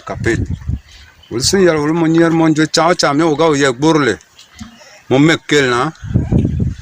kapet ulsun yar ul monyer monjo chao chame oga ye gborle mo mekkel na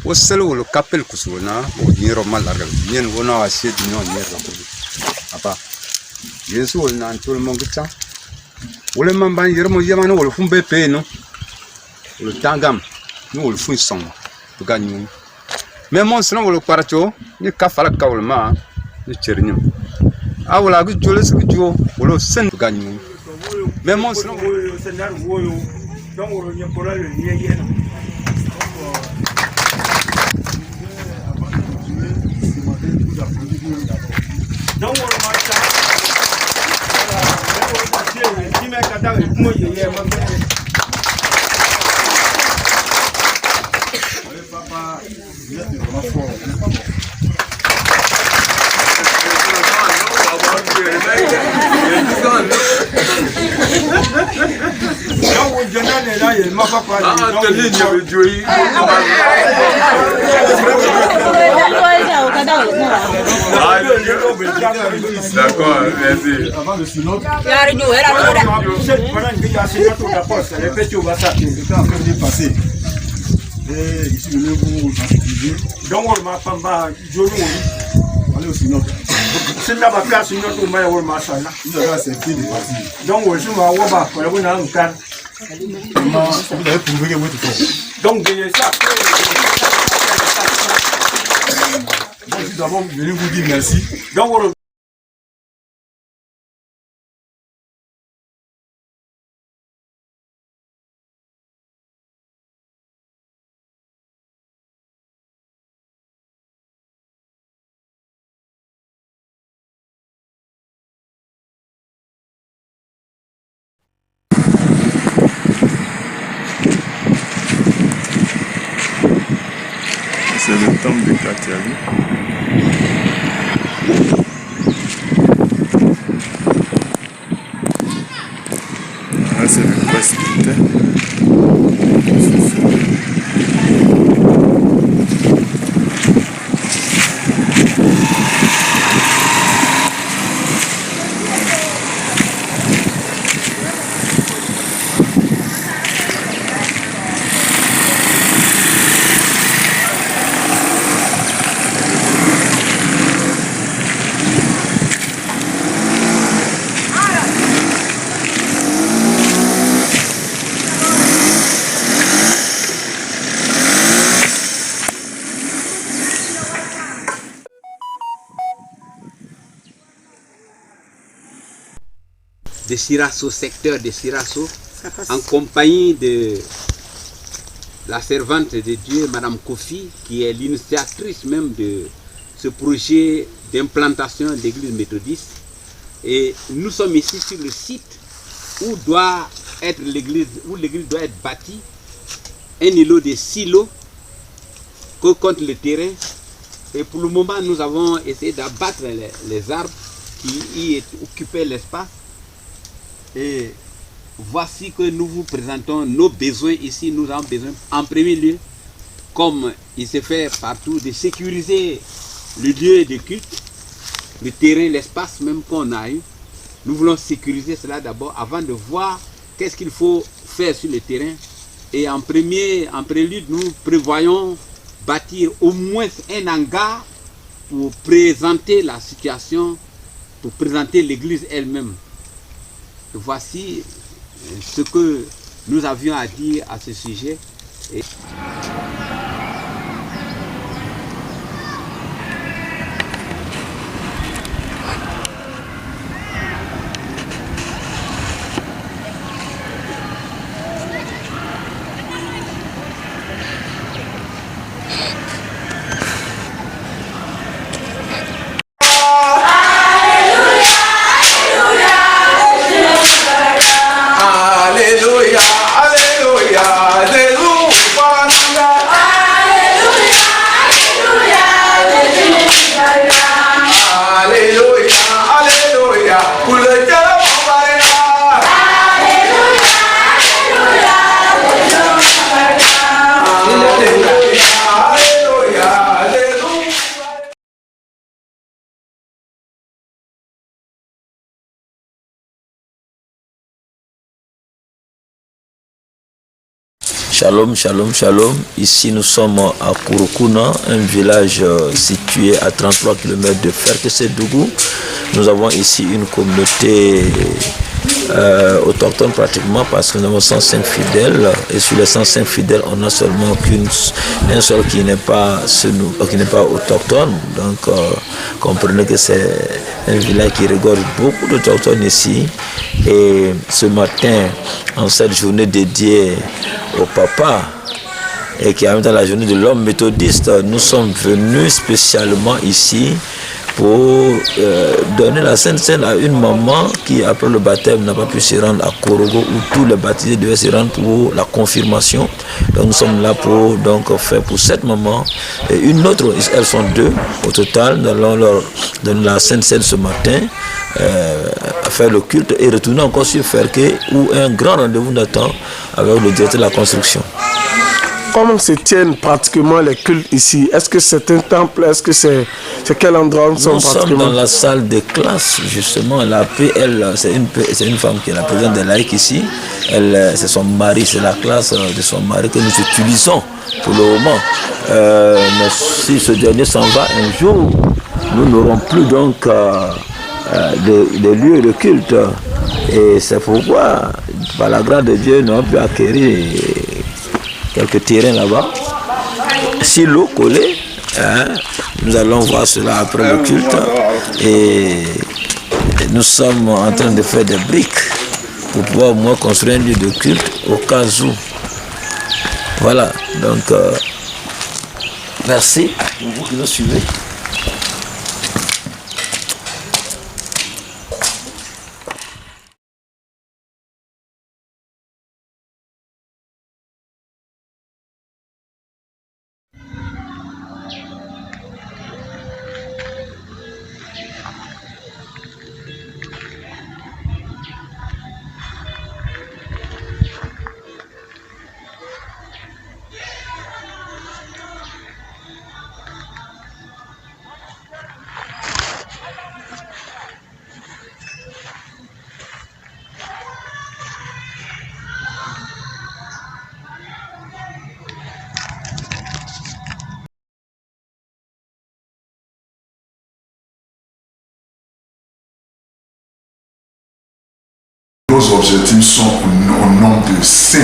osel ul kapel kusuna o nyero malargal nyen wona asie dinyo nyero apa yesu ul nan tul mongicha ul mamban yer mo yamano ul fumbe pe no ul tangam ni ul fun song ganyu mais mon sna ul paracho ni kafala kawlma ni chernyum awla gu joles gu jo ul sen ganyu mais mon sna ul senar woyo donc ul nyepora le niye donc ul marcha qui m'a kada mo yeye ma papa il est vraiment fort D'accord, merci. Avant le synode, et ici le vous sensibiliser. Donc on m'a pas aller au synode. C'est là bas cas synode on m'a eu ma sala. Il a accepté de partir. Donc on joue ma woba pour le na nkan. Vous avez prouvé que vous êtes fort. Donc ça. Donc nous avons venu vous dire merci. Donc on c'est le temple de Katiali. Là, c'est le presbytère. de Sirasso, secteur de Sirasso, en compagnie de la servante de Dieu, Madame Kofi, qui est l'initiatrice même de ce projet d'implantation d'église méthodiste. Et nous sommes ici sur le site où doit être l'église, où l'église doit être bâtie, un îlot de silos que contre le terrain. Et pour le moment, nous avons essayé d'abattre les arbres qui y occupaient l'espace. Et voici que nous vous présentons nos besoins ici. Nous avons besoin, en premier lieu, comme il se fait partout, de sécuriser le lieu de culte, le terrain, l'espace même qu'on a eu. Nous voulons sécuriser cela d'abord avant de voir qu'est-ce qu'il faut faire sur le terrain. Et en prélude, nous prévoyons bâtir au moins un hangar pour présenter la situation, pour présenter l'église elle-même. Voici ce que nous avions à dire à ce sujet. Alléluia, alléluia, alléluia. Shalom, shalom, shalom. Ici nous sommes à Kurukuna, un village situé à 33 km de Ferkessédougou. Nous avons ici une communauté autochtone pratiquement parce que nous avons 105 fidèles et sur les 105 fidèles on n'a seulement un seul qui n'est pas autochtone. Donc comprenez que c'est un village qui regorge beaucoup d'autochtones ici. Et ce matin, en cette journée dédiée au papa et qui est en même temps la journée de l'homme méthodiste, nous sommes venus spécialement ici pour donner la Sainte Seine à une maman qui, après le baptême, n'a pas pu se rendre à Korogo, où tous les baptisés devaient se rendre pour la confirmation. Donc nous sommes là pour faire pour cette maman et une autre, elles sont deux au total. Nous allons leur donner la Sainte Seine ce matin, faire le culte et retourner encore sur Ferké où un grand rendez-vous d'attend avec le directeur de la construction. Comment se tiennent pratiquement les cultes ici? Est-ce que c'est un temple? Est-ce que c'est quel endroit nous sommes dans la salle de classe, justement. La paix, c'est une femme qui est la présidente des laïcs ici. C'est son mari, c'est la classe de son mari que nous utilisons pour le moment. Mais si ce dernier s'en va un jour, nous n'aurons plus donc de lieux de culte. Et c'est pourquoi, par la grâce de Dieu, nous avons pu acquérir quelques terrains là-bas. Si l'eau collée, nous allons voir cela après le culte. Et nous sommes en train de faire des briques pour pouvoir au moins construire un lieu de culte au cas où. Voilà, donc merci pour vous qui nous suivez. Nos objectifs sont au nombre de 5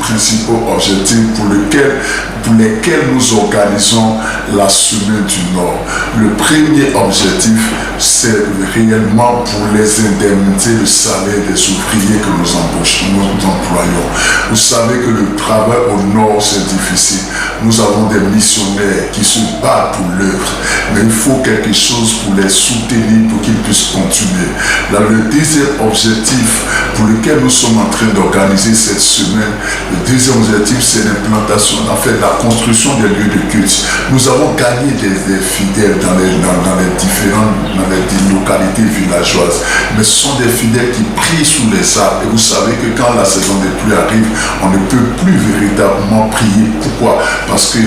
principaux objectifs pour lesquels nous organisons la Semaine du Nord. Le premier objectif, c'est réellement pour les indemnités de salaire des ouvriers que nous employons. Vous savez que le travail au Nord, c'est difficile. Nous avons des missionnaires qui se battent pour l'œuvre, mais il faut quelque chose pour les soutenir, pour qu'ils puissent continuer. Là, le deuxième objectif pour lequel nous sommes en train d'organiser cette semaine, le deuxième objectif, c'est l'implantation, en fait, la construction des lieux de culte. Nous avons gagné des fidèles dans les localités villageoises, mais ce sont des fidèles qui prient sous les arbres. Et vous savez que quand la saison des pluies arrive, on ne peut plus véritablement prier. Pourquoi? Parce que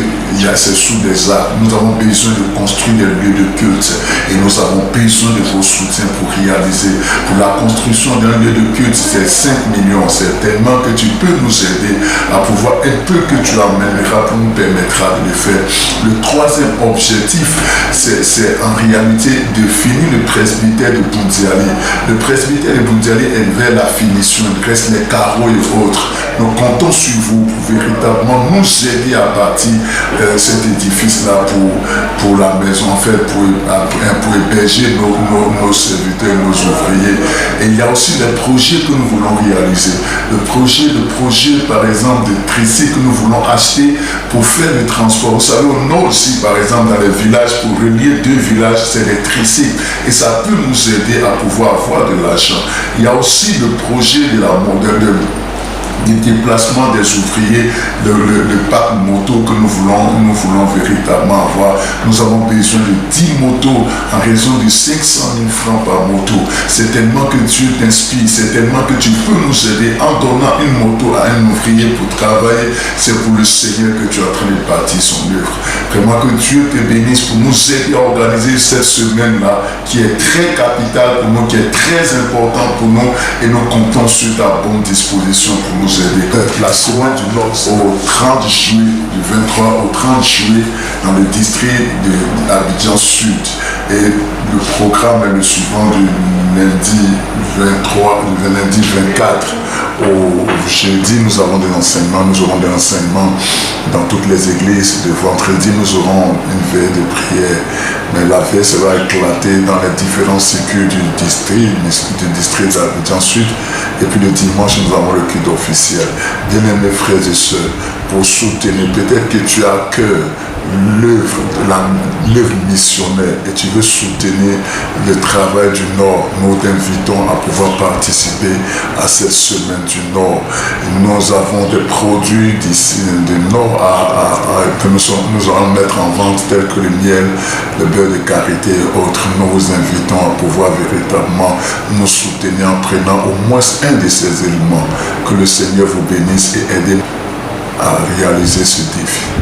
c'est sous des arbres. Nous avons besoin de construire des lieux de culte et nous avons besoin de vos soutiens pour réaliser. Pour la construction d'un lieu de culte, c'est 5 millions. C'est tellement que tu peux nous aider à pouvoir, un peu que tu amèneras pour nous permettra de le faire. Le troisième objectif, c'est en réalité de finir le presbytère de Boundiali. Le presbytère de Boundiali est vers la finition, il reste les carreaux et autres. Nous comptons sur vous pour véritablement nous aider à bâtir cet édifice-là pour la maison, en fait, pour héberger nos serviteurs, nos ouvriers. Et il y a aussi les projets que nous voulons réaliser. Le projet, par exemple, de tricycles que nous voulons acheter pour faire le transport. Vous savez, au nord aussi, par exemple, dans les villages, pour relier deux villages, c'est des tricycles. Et ça peut nous aider à pouvoir avoir de l'argent. Il y a aussi le projet de du déplacement des ouvriers, le parc moto que nous voulons véritablement avoir. Nous avons besoin de 10 motos en raison de 500 000 francs par moto. C'est tellement que Dieu t'inspire, c'est tellement que tu peux nous aider en donnant une moto à un ouvrier pour travailler. C'est pour le Seigneur que tu es en train de bâtir son œuvre. Vraiment que Dieu te bénisse pour nous aider à organiser cette semaine-là qui est très capitale pour nous, qui est très importante pour nous, et nous comptons sur ta bonne disposition pour nous nous aider. La semaine du Nord, au 30 juillet, du 23 au 30 juillet, dans le district d'Abidjan Sud. Et le programme est le suivant du lundi 23, du lundi 24 au jeudi, nous avons des enseignements. Nous aurons des enseignements dans toutes les églises. Le vendredi, nous aurons une veille de prière. Mais la veille sera éclatée dans les différents circuits du district d'Abidjan Sud. Et puis le dimanche, nous avons le culte officiel. Bien-aimés frères et sœurs, pour soutenir, peut-être que tu as à cœur l'œuvre missionnaire et tu veux soutenir le travail du Nord, nous t'invitons à pouvoir participer à cette semaine du Nord. Nous avons des produits d'ici du Nord que nous allons mettre en vente, tels que le miel, le beurre de karité et autres. Nous vous invitons à pouvoir véritablement nous soutenir en prenant au moins un de ces éléments. Que le Seigneur vous bénisse et aide à réaliser ce défi.